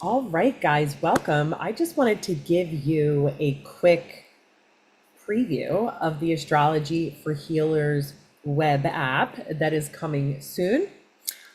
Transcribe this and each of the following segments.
All right, guys, welcome. I just wanted to give you a quick preview of the Astrology for Healers web app that is coming soon.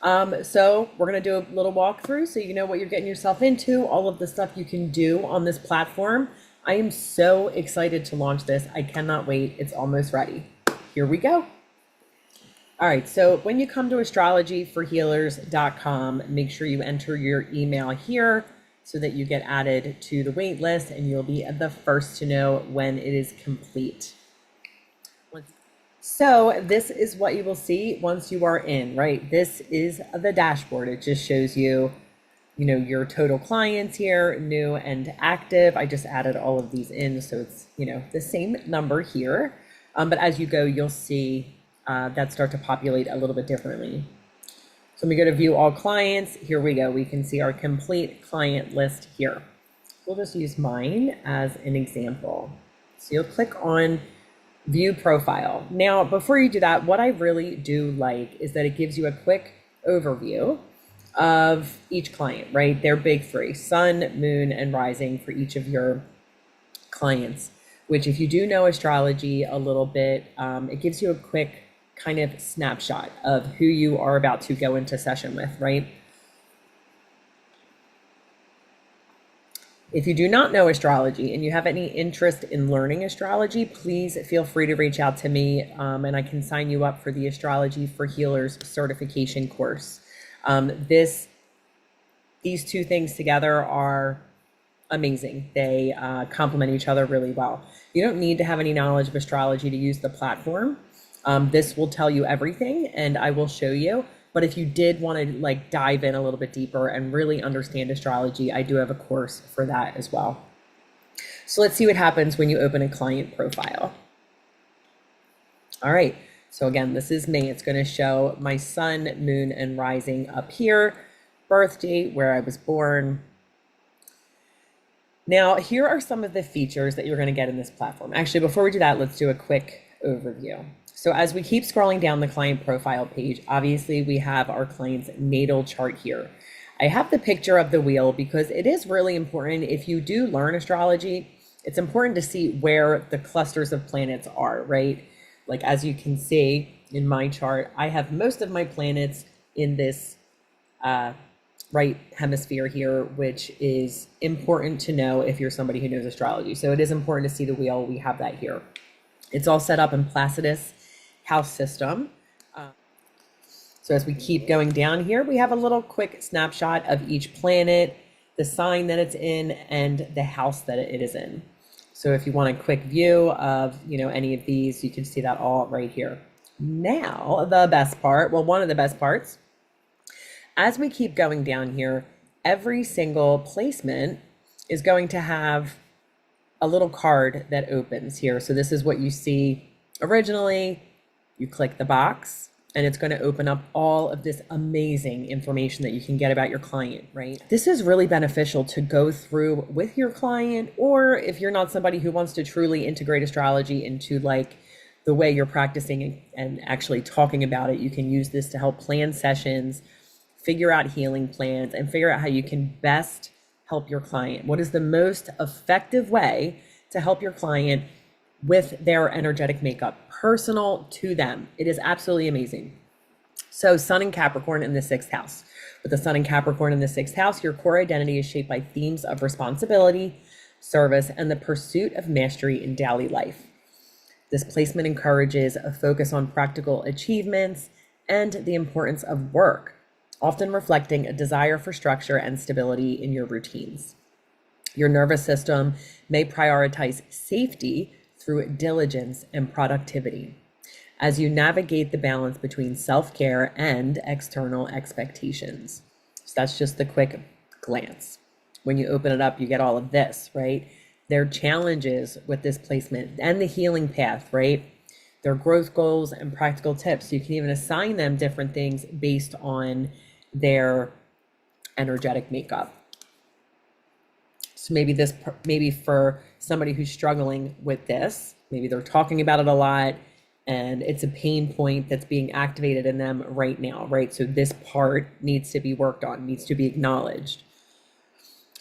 So we're going to do a little walkthrough so you know what you're getting yourself into, all of the stuff you can do on this platform. I am so excited to launch this. I cannot wait. It's almost ready. Here we go. All right, so when you come to astrologyforhealers.com, make sure you enter your email here so that you get added to the wait list and you'll be the first to know when it is complete. So this is what you will see once you are in, right? This is the dashboard. It just shows you, your total clients here, new and active. I just added all of these in, so it's, the same number here. But as you go, you'll see that start to populate a little bit differently. So when we go to view all clients, here we go. We can see our complete client list here. We'll just use mine as an example. So you'll click on view profile. Now, before you do that, what I really do like is that it gives you a quick overview of each client, right? Their big three, sun, moon, and rising for each of your clients, which if you do know astrology a little bit, it gives you a quick kind of snapshot of who you are about to go into session with, right? If you do not know astrology and you have any interest in learning astrology, please feel free to reach out to me and I can sign you up for the Astrology for Healers certification course. These two things together are amazing. They complement each other really well. You don't need to have any knowledge of astrology to use the platform. This will tell you everything and I will show you. But if you did want to dive in a little bit deeper and really understand astrology, I do have a course for that as well. So let's see what happens when you open a client profile. All right. So again, this is me. It's going to show my sun, moon, and rising up here, birth date, where I was born. Now, here are some of the features that you're going to get in this platform. Actually, before we do that, let's do a quick overview. So as we keep scrolling down the client profile page, obviously we have our client's natal chart here. I have the picture of the wheel because it is really important. If you do learn astrology, it's important to see where the clusters of planets are, right? Like as you can see in my chart, I have most of my planets in this right hemisphere here, which is important to know if you're somebody who knows astrology. So it is important to see the wheel. We have that here. It's all set up in Placidus house system. So as we keep going down here, we have a little quick snapshot of each planet, the sign that it's in, and the house that it is in. So if you want a quick view of, any of these, you can see that all right here. Now, the best part, well, one of the best parts, as we keep going down here, every single placement is going to have a little card that opens here. So this is what you see originally. You click the box and it's going to open up all of this amazing information that you can get about your client, right? This is really beneficial to go through with your client, or if you're not somebody who wants to truly integrate astrology into the way you're practicing and actually talking about it, you can use this to help plan sessions, figure out healing plans, and figure out how you can best help your client. What is the most effective way to help your client with their energetic makeup, personal to them? It is absolutely amazing. So Sun and Capricorn in the 6th house. With the Sun and Capricorn in the 6th house, your core identity is shaped by themes of responsibility, service, and the pursuit of mastery in daily life. This placement encourages a focus on practical achievements and the importance of work, often reflecting a desire for structure and stability in your routines. Your nervous system may prioritize safety through diligence and productivity as you navigate the balance between self-care and external expectations. So that's just the quick glance. When you open it up, you get all of this, right? Their challenges with this placement and the healing path, right? Their growth goals and practical tips. You can even assign them different things based on their energetic makeup. So maybe for somebody who's struggling with this, maybe they're talking about it a lot and it's a pain point that's being activated in them right now, right? So this part needs to be worked on, needs to be acknowledged.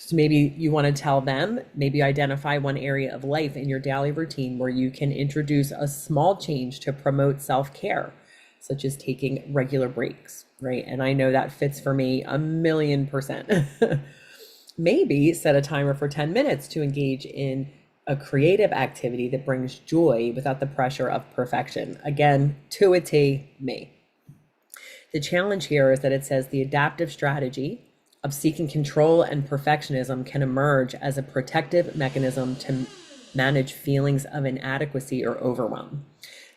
So maybe you want to tell them, maybe identify one area of life in your daily routine where you can introduce a small change to promote self-care, such as taking regular breaks, right? And I know that fits for me 1,000,000%. Maybe set a timer for 10 minutes to engage in a creative activity that brings joy without the pressure of perfection. Again, to a T, me. The challenge here is that it says the adaptive strategy of seeking control and perfectionism can emerge as a protective mechanism to manage feelings of inadequacy or overwhelm.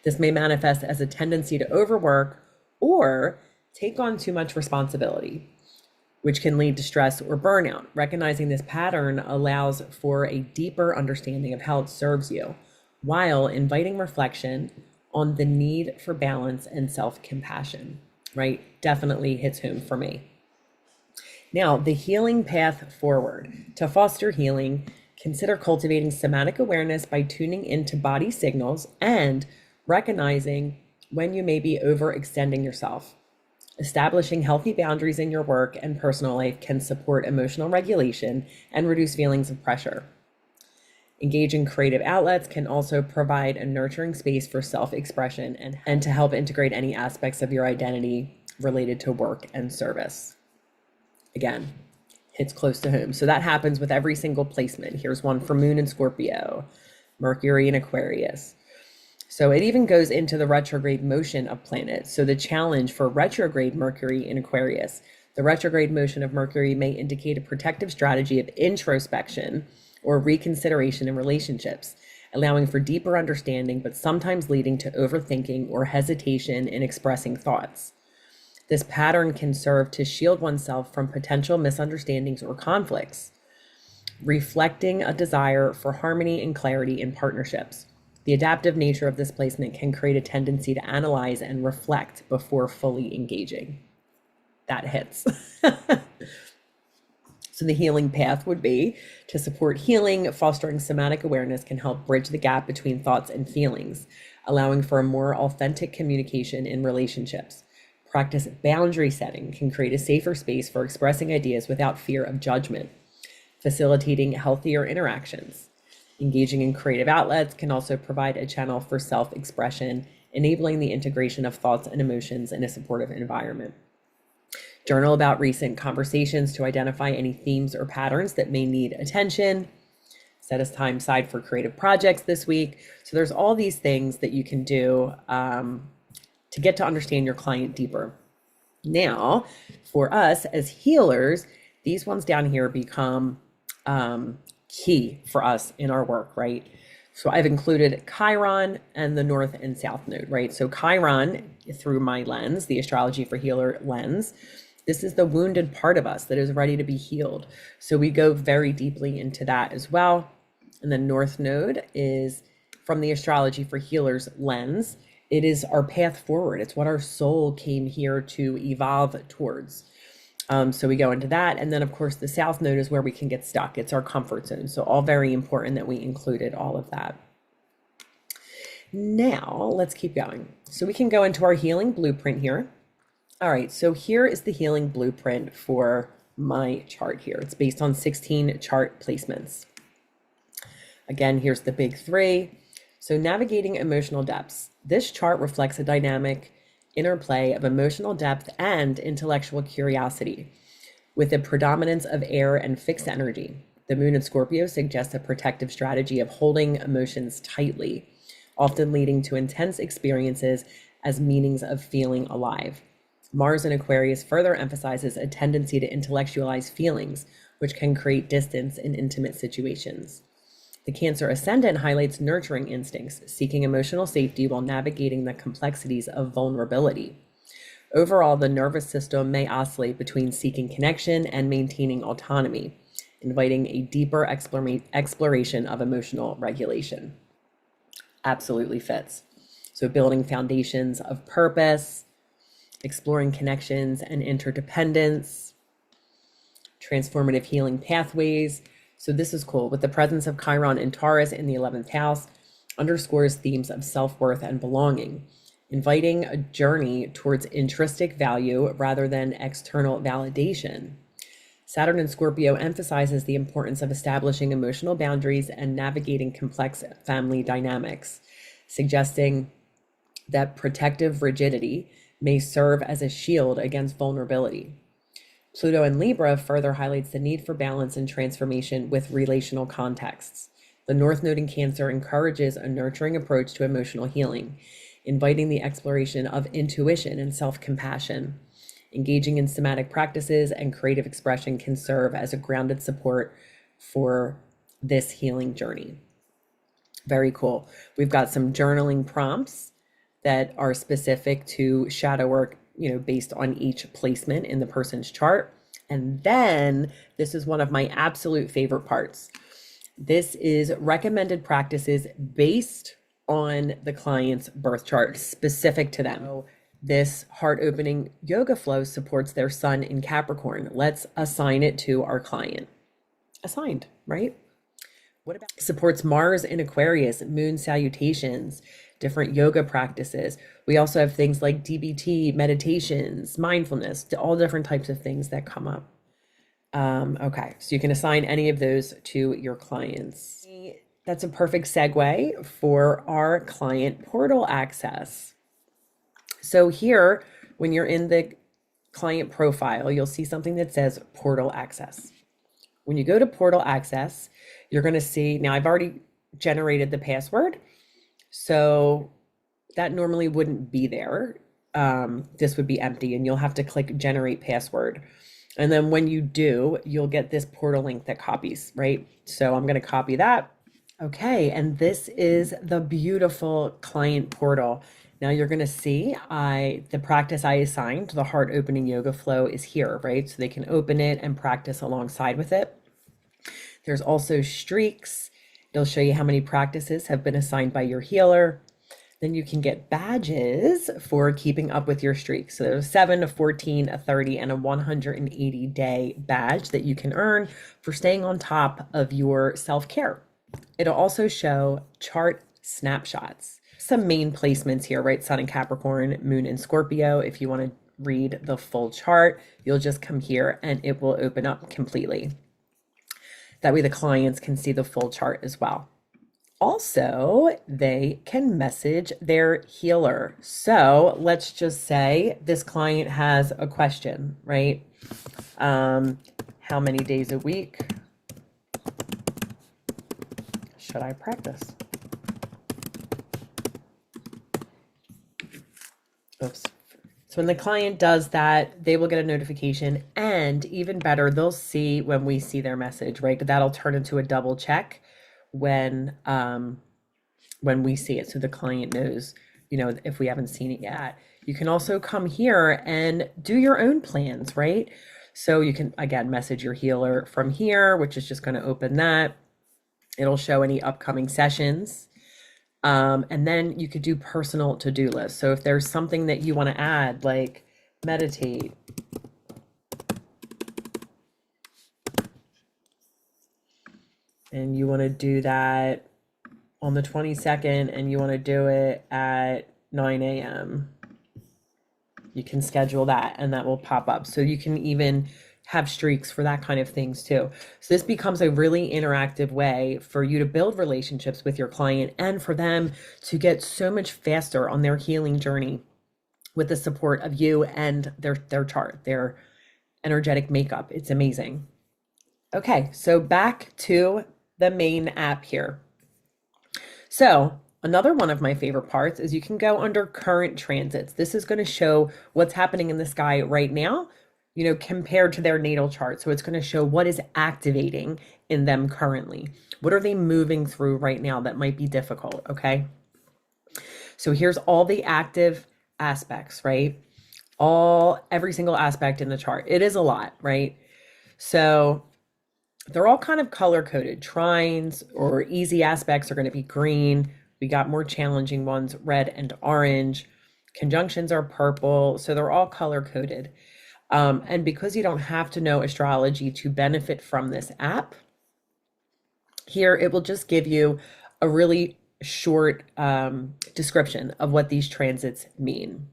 This may manifest as a tendency to overwork or take on too much responsibility, which can lead to stress or burnout. Recognizing this pattern allows for a deeper understanding of how it serves you, while inviting reflection on the need for balance and self-compassion, right? Definitely hits home for me. Now, the healing path forward. To foster healing, consider cultivating somatic awareness by tuning into body signals and recognizing when you may be overextending yourself. Establishing healthy boundaries in your work and personal life can support emotional regulation and reduce feelings of pressure. Engaging creative outlets can also provide a nurturing space for self-expression and to help integrate any aspects of your identity related to work and service. Again, hits close to home. So that happens with every single placement. Here's one for Moon in Scorpio, Mercury in Aquarius. So it even goes into the retrograde motion of planets. So the challenge for retrograde Mercury in Aquarius, the retrograde motion of Mercury may indicate a protective strategy of introspection or reconsideration in relationships, allowing for deeper understanding, but sometimes leading to overthinking or hesitation in expressing thoughts. This pattern can serve to shield oneself from potential misunderstandings or conflicts, reflecting a desire for harmony and clarity in partnerships. The adaptive nature of this placement can create a tendency to analyze and reflect before fully engaging. That hits. So the healing path would be to support healing. Fostering somatic awareness can help bridge the gap between thoughts and feelings, allowing for a more authentic communication in relationships. Practice boundary setting can create a safer space for expressing ideas without fear of judgment, facilitating healthier interactions. Engaging in creative outlets can also provide a channel for self-expression, enabling the integration of thoughts and emotions in a supportive environment. Journal about recent conversations to identify any themes or patterns that may need attention. Set time aside for creative projects this week. So there's all these things that you can do to get to understand your client deeper. Now, for us as healers, these ones down here become key for us in our work, right? So I've included Chiron and the North and South Node, right? So Chiron, through my lens, the Astrology for Healer lens, this is the wounded part of us that is ready to be healed. So we go very deeply into that as well. And the North Node is from the Astrology for Healers lens. It is our path forward. It's what our soul came here to evolve towards. So we go into that. And then, of course, the South Node is where we can get stuck. It's our comfort zone. So all very important that we included all of that. Now, let's keep going. So we can go into our healing blueprint here. All right, so here is the healing blueprint for my chart here. It's based on 16 chart placements. Again, here's the big three. So navigating emotional depths. This chart reflects a dynamic interplay of emotional depth and intellectual curiosity, with a predominance of air and fixed energy. The Moon in Scorpio suggests a protective strategy of holding emotions tightly, often leading to intense experiences as meanings of feeling alive. Mars in Aquarius further emphasizes a tendency to intellectualize feelings, which can create distance in intimate situations. The Cancer ascendant highlights nurturing instincts, seeking emotional safety while navigating the complexities of vulnerability. Overall, the nervous system may oscillate between seeking connection and maintaining autonomy, inviting a deeper exploration of emotional regulation. Absolutely fits. So building foundations of purpose, exploring connections and interdependence, transformative healing pathways. So this is cool. With the presence of Chiron and Taurus in the 11th house, underscores themes of self-worth and belonging, inviting a journey towards intrinsic value rather than external validation. Saturn in Scorpio emphasizes the importance of establishing emotional boundaries and navigating complex family dynamics, suggesting that protective rigidity may serve as a shield against vulnerability. Pluto in Libra further highlights the need for balance and transformation with relational contexts. The North Node in Cancer encourages a nurturing approach to emotional healing, inviting the exploration of intuition and self-compassion. Engaging in somatic practices and creative expression can serve as a grounded support for this healing journey. Very cool. We've got some journaling prompts that are specific to shadow work, based on each placement in the person's chart. And then this is one of my absolute favorite parts. This is recommended practices based on the client's birth chart, specific to them. So this heart-opening yoga flow supports their sun in Capricorn. Let's assign it to our client. Assigned, right? What about supports Mars in Aquarius, moon salutations, different yoga practices. We also have things like DBT, meditations, mindfulness, all different types of things that come up. Okay, so you can assign any of those to your clients. That's a perfect segue for our client portal access. So here, when you're in the client profile, you'll see something that says portal access. When you go to portal access, you're going to see, now I've already generated the password, so that normally wouldn't be there. This would be empty, and you'll have to click generate password. And then when you do, you'll get this portal link that copies, right? So I'm going to copy that. Okay, and this is the beautiful client portal. Now you're going to see the practice I assigned, the heart opening yoga flow, is here, right? So they can open it and practice alongside with it. There's also streaks. It'll show you how many practices have been assigned by your healer. Then you can get badges for keeping up with your streaks. So there's a 7, a 14, a 30, and a 180-day badge that you can earn for staying on top of your self-care. It'll also show chart snapshots. Some main placements here, right? Sun in Capricorn, moon in Scorpio. If you want to read the full chart, you'll just come here and it will open up completely. That way the clients can see the full chart as well. Also, they can message their healer. So let's just say this client has a question, right? How many days a week should I practice? Oops. So when the client does that, they will get a notification, and even better, they'll see when we see their message, right? That'll turn into a double check when we see it, so the client knows, if we haven't seen it yet. You can also come here and do your own plans, right? So you can, again, message your healer from here, which is just going to open that. It'll show any upcoming sessions. And then you could do personal to-do lists. So if there's something that you want to add, like meditate, and you want to do that on the 22nd, and you want to do it at 9 a.m., you can schedule that and that will pop up. So you can even have streaks for that kind of things too. So this becomes a really interactive way for you to build relationships with your client and for them to get so much faster on their healing journey with the support of you and their chart, their energetic makeup. It's amazing. Okay, so back to the main app here. So another one of my favorite parts is you can go under current transits. This is going to show what's happening in the sky right now, compared to their natal chart. So it's going to show what is activating in them currently. What are they moving through right now that might be difficult, okay? So here's all the active aspects, right? Every single aspect in the chart. It is a lot, right? So they're all kind of color coded. Trines or easy aspects are going to be green. We got more challenging ones, red and orange. Conjunctions are purple. So they're all color coded. And because you don't have to know astrology to benefit from this app, here it will just give you a really short description of what these transits mean.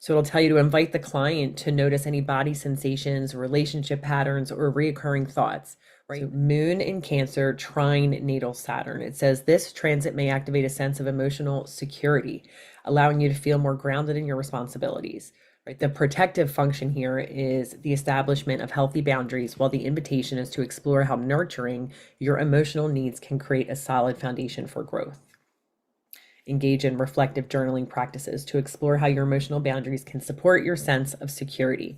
So it'll tell you to invite the client to notice any body sensations, relationship patterns, or reoccurring thoughts, right? So Moon in Cancer, trine natal Saturn. It says this transit may activate a sense of emotional security, allowing you to feel more grounded in your responsibilities. Right. The protective function here is the establishment of healthy boundaries, while the invitation is to explore how nurturing your emotional needs can create a solid foundation for growth. Engage in reflective journaling practices to explore how your emotional boundaries can support your sense of security,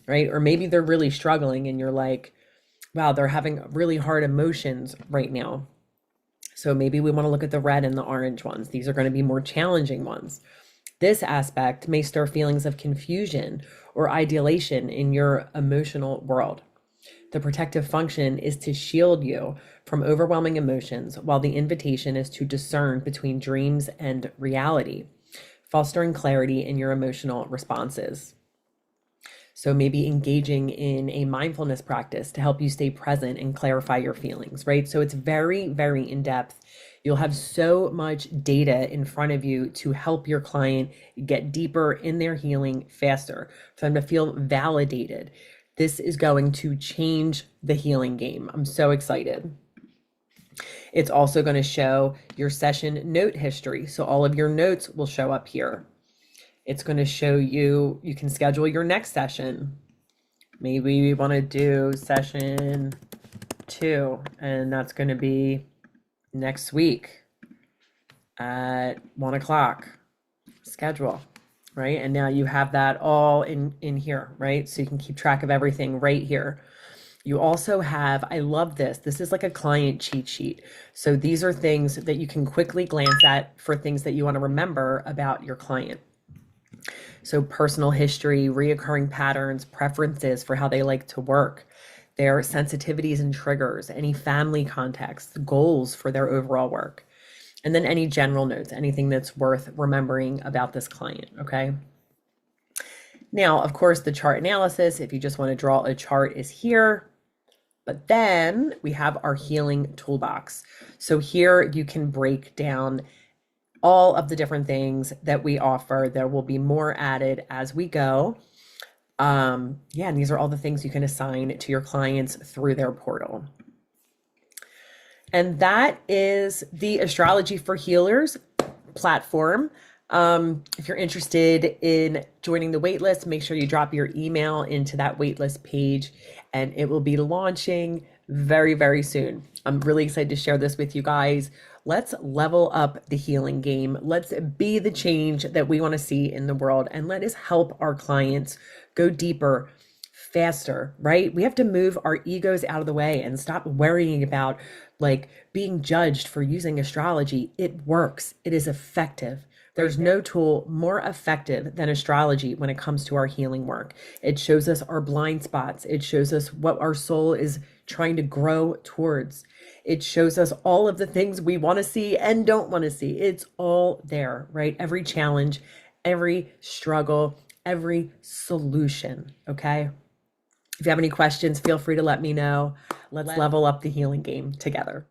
right? Or maybe they're really struggling and you're like, wow, they're having really hard emotions right now. So maybe we want to look at the red and the orange ones. These are going to be more challenging ones. This aspect may stir feelings of confusion or ideation in your emotional world. The protective function is to shield you from overwhelming emotions, while the invitation is to discern between dreams and reality, fostering clarity in your emotional responses. So maybe engaging in a mindfulness practice to help you stay present and clarify your feelings, right? So it's very, very in depth. You'll have so much data in front of you to help your client get deeper in their healing faster, for them to feel validated. This is going to change the healing game. I'm so excited. It's also going to show your session note history. So all of your notes will show up here. It's going to show you, you can schedule your next session. Maybe we want to do session 2, and that's going to be next week at 1 o'clock. Schedule. Right? And now you have that all in here, right? So you can keep track of everything right here. You also have, I love this. This is like a client cheat sheet. So these are things that you can quickly glance at for things that you want to remember about your client. So personal history, reoccurring patterns, preferences for how they like to work, their sensitivities and triggers, any family context, goals for their overall work. And then any general notes, anything that's worth remembering about this client, okay? Now, of course, the chart analysis, if you just want to draw a chart, is here. But then we have our healing toolbox. So here you can break down all of the different things that we offer. There will be more added as we go. And these are all the things you can assign to your clients through their portal. And that is the Astrology for Healers platform. If you're interested in joining the waitlist, make sure you drop your email into that waitlist page, and it will be launching very, very soon. I'm really excited to share this with you guys. Let's level up the healing game. Let's be the change that we want to see in the world, and let us help our clients go deeper, faster, right? We have to move our egos out of the way and stop worrying about like being judged for using astrology. It works. It is effective. There's no tool more effective than astrology when it comes to our healing work. It shows us our blind spots. It shows us what our soul is trying to grow towards. It shows us all of the things we want to see and don't want to see. It's all there, right? Every challenge, every struggle, every solution, okay? If you have any questions, feel free to let me know. Let's level up the healing game together.